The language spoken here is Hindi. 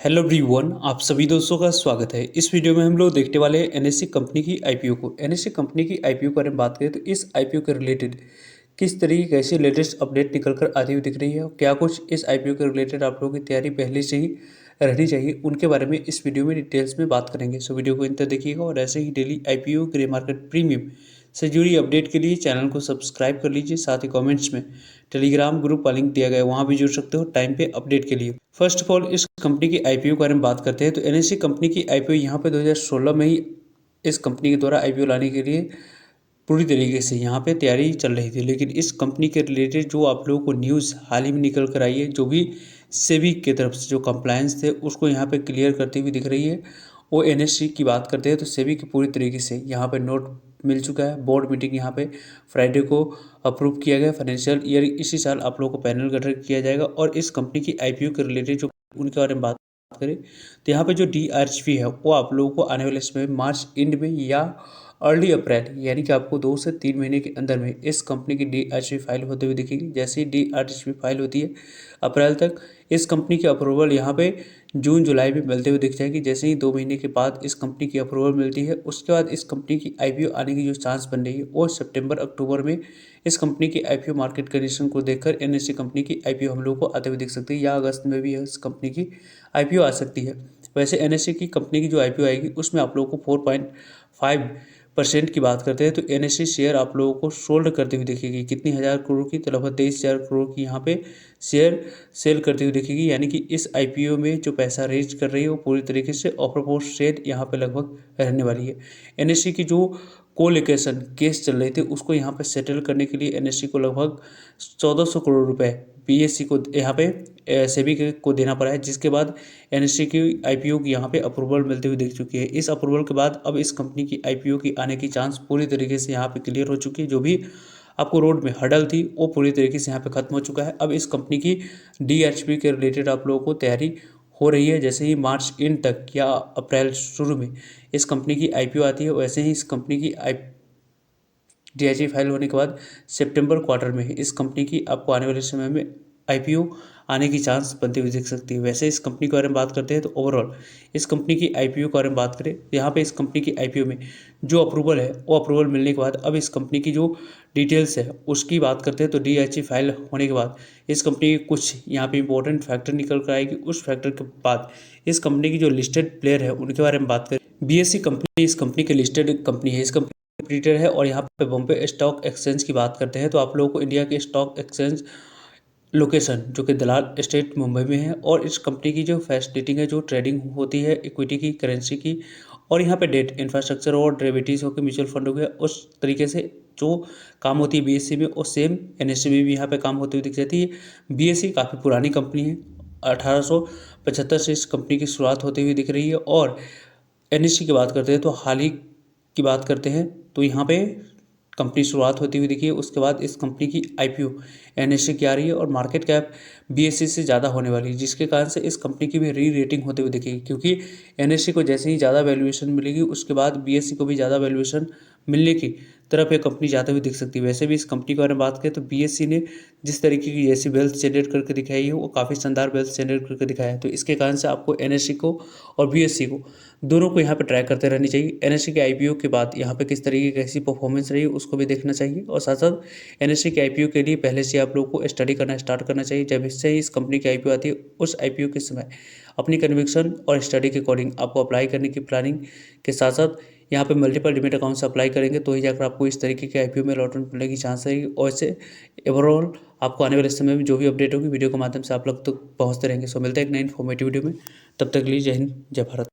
हेलो एवरीवन, आप सभी दोस्तों का स्वागत है। इस वीडियो में हम लोग देखने वाले हैं एनएससी कंपनी की आईपीओ को। एनएससी कंपनी की आईपीओ के बारे में बात करें तो इस आईपीओ के रिलेटेड किस तरीके की ऐसी लेटेस्ट अपडेट निकल कर आती हुई दिख रही है और क्या कुछ इस आईपीओ के रिलेटेड आप लोगों की तैयारी पहले से ही रहनी चाहिए, उनके बारे में इस वीडियो में डिटेल्स में बात करेंगे। सो वीडियो को अंत तक देखिएगा और ऐसे ही daily IPO grey market premium से जुड़ी अपडेट के लिए चैनल को सब्सक्राइब कर लीजिए। साथ ही कमेंट्स में टेलीग्राम ग्रुप का लिंक दिया गया है, वहाँ भी जुड़ सकते हो टाइम पे अपडेट के लिए। फर्स्ट ऑफ ऑल इस कंपनी की आईपीओ के बारे में बात करते हैं तो एनएससी कंपनी की आईपीओ यहाँ पे 2016 में ही इस कंपनी के द्वारा आईपीओ लाने के लिए पूरी तरीके से यहाँ पे तैयारी चल रही थी। लेकिन इस कंपनी के रिलेटेड जो आप लोगों को न्यूज़ हाल ही में निकल कर आई है, जो भी सेबी की तरफ से जो कंप्लायंस थे उसको यहाँ पे क्लियर करती हुई दिख रही है। वो एनएससी की बात करते हैं तो सेबी की पूरी तरीके से यहाँ पे नोट मिल चुका है। बोर्ड मीटिंग यहाँ पे फ्राइडे को अप्रूव किया गया। फाइनेंशियल ईयर इसी साल आप लोगों को पैनल गठन किया जाएगा और इस कंपनी की आईपीओ के रिलेटेड जो उनके बारे में बात करें तो यहाँ पे जो डीआरएचपी है वो आप लोगों को आने वाले समय में मार्च एंड में या अर्ली अप्रैल यानी कि आपको 2 से 3 महीने के अंदर में इस कंपनी की डीआरएचपी फाइल होते हुए दिखेगी। जैसे ही डीआरएचपी फाइल होती है अप्रैल तक इस कंपनी की अप्रूवल यहाँ पे जून जुलाई में मिलते हुए दिख जाएगी। जैसे ही 2 महीने के बाद इस कंपनी की अप्रूवल मिलती है उसके बाद इस कंपनी की आईपीओ आने की जो चांस बन रही है वो सितंबर अक्टूबर में इस कंपनी की आईपीओ मार्केट कंडीशन को देखकर एनएससी कंपनी की आईपीओ हम लोग को आते हुए दिख सकती है या अगस्त में भी इस कंपनी की आईपीओ आ सकती है। वैसे एनएससी की कंपनी की जो आईपीओ आएगी उसमें आप लोगों को 4.5% की बात करते हैं तो एनएससी शेयर आप लोगों को सोल्ड करती हुई दिखेगी। कितनी हज़ार करोड़ की, तो लगभग 23,000 करोड़ की यहाँ पे शेयर सेल करती हुई दिखेगी। यानी कि इस आईपीओ में जो पैसा रेज कर रही है वो पूरी तरीके से ऑफर शेयर यहाँ पे लगभग रहने वाली है। एनएससी की जो कोलोकेशन केस चल रहे थे उसको यहाँ पे सेटल करने के लिए एनएससी को लगभग 1400 करोड़ रुपए बीएससी को यहाँ पे सेबी को देना पड़ा है, जिसके बाद एनएससी की आईपीओ की यहाँ पे अप्रूवल मिलते हुए दिख चुकी है। इस अप्रूवल के बाद अब इस कंपनी की आईपीओ की आने की चांस पूरी तरीके से यहाँ पे क्लियर हो चुकी है। जो भी आपको रोड में हडल थी वो पूरी तरीके से यहाँ पे खत्म हो चुका है। अब इस कंपनी की डीएचपी के रिलेटेड आप लोगों को तैयारी हो रही है। जैसे ही मार्च एंड तक या अप्रैल शुरू में इस कंपनी की आईपीओ आती है वैसे ही इस कंपनी की डीआईजी फाइल होने के बाद सितंबर क्वार्टर में इस कंपनी की आपको आने वाले समय में आईपीओ आने की चांस बनती हुई दिख सकती है। वैसे इस कंपनी के बारे में बात करते हैं तो ओवरऑल इस कंपनी की आईपीओ के बारे में बात करें तो यहाँ पे इस कंपनी की आईपीओ में जो अप्रूवल है वो अप्रूवल मिलने के बाद अब इस कंपनी की जो डिटेल्स है उसकी बात करते हैं तो डीएचई फाइल होने के बाद इस कंपनी के कुछ यहाँ पे इंपॉर्टेंट फैक्टर निकल कर आएगी। उस फैक्टर के बाद इस कंपनी की जो लिस्टेड प्लेयर है उनके बारे में बात करें। बीएससी कंपनी इस कंपनी की लिस्टेड कंपनी है। इस कंपनी ऑपरेटर है और यहाँ पे बॉम्बे स्टॉक एक्सचेंज की बात करते हैं तो आप लोगों को इंडिया के स्टॉक एक्सचेंज लोकेशन जो कि दलाल स्टेट मुंबई में है और इस कंपनी की जो फैसिलिटिंग है, जो ट्रेडिंग होती है इक्विटी की, करेंसी की और यहाँ पे डेट इंफ्रास्ट्रक्चर और डेरिवेटिव्स हो के म्यूचुअल फंड हो गया, उस तरीके से जो काम होती है बीएससी में और सेम एनएससी में भी यहाँ पे काम होती हुई दिख जाती है। बीएससी काफ़ी पुरानी कंपनी है, 1875 से इस कंपनी की शुरुआत होती हुई दिख रही है। और एनएससी की बात करते हैं तो हाल ही की बात करते हैं तो यहाँ पे कंपनी शुरुआत होती हुई दिखी है। उसके बाद इस कंपनी की आईपीओ एनएससी की आ रही है और मार्केट कैप बीएससी से ज़्यादा होने वाली है, जिसके कारण से इस कंपनी की भी री रेटिंग होते हुए दिखेगी। क्योंकि एनएससी को जैसे ही ज़्यादा वैल्यूएशन मिलेगी उसके बाद बीएससी को भी ज़्यादा वैल्यूएशन मिलने की तरफ ये कंपनी जाते हुए दिख सकती है। वैसे भी इस कंपनी के बारे में बात करें तो बीएससी ने जिस तरीके की जैसी वेल्थ जनरेट करके दिखाई है वो काफ़ी शानदार वेल्थ जनरेट करके दिखाया है। तो इसके कारण से आपको एनएससी को और बीएससी को दोनों को यहाँ पे ट्रैक करते रहनी चाहिए। एनएससी के आईपीओ के बाद यहाँ पे किस तरीके की कैसी परफॉर्मेंस रही उसको भी देखना चाहिए और साथ साथ एनएससी के आईपीओ के लिए पहले से आप लोगों को स्टडी करना स्टार्ट करना चाहिए। जब इससे ही इस कंपनी की आईपीओ आती है उस आईपीओ के समय अपनी कन्विक्शन और स्टडी के अकॉर्डिंग आपको अप्लाई करने की प्लानिंग के साथ साथ यहाँ पे मल्टीपल डिमेट अकाउंट से अप्लाई करेंगे तो ही जाकर आपको इस तरीके के आईपीओ में अलॉटमेंट मिलने की चांस रहेगी। और इससे ओवरऑल आपको आने वाले समय में जो भी अपडेट होगी वीडियो के माध्यम से आप लोग तक पहुँचते रहेंगे। सो मिलते हैं एक नई इन्फॉर्मेटिव वीडियो में, तब तक के लिए जय हिंद जय भारत।